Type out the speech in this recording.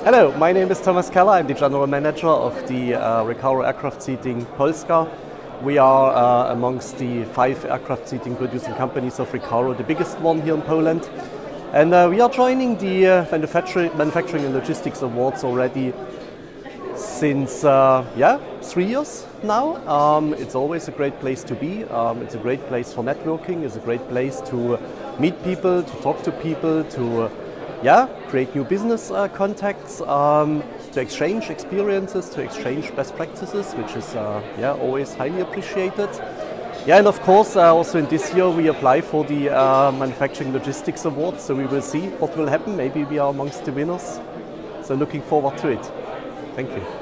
Hello, my name is Thomas Keller. I'm the General Manager of the RECARO aircraft seating Polska. We are amongst the 5 aircraft seating producing companies of RECARO, the biggest one here in Poland. And we are joining the Manufacturing and Logistics Awards already since 3 years now. It's always a great place to be. It's a great place for networking. It's a great place to meet people, to talk to people, to create new business contacts, to exchange experiences, to exchange best practices, which is always highly appreciated. Yeah, and of course, also in this year we apply for the Manufacturing Logistics Award, so we will see what will happen. Maybe we are amongst the winners. So looking forward to it. Thank you.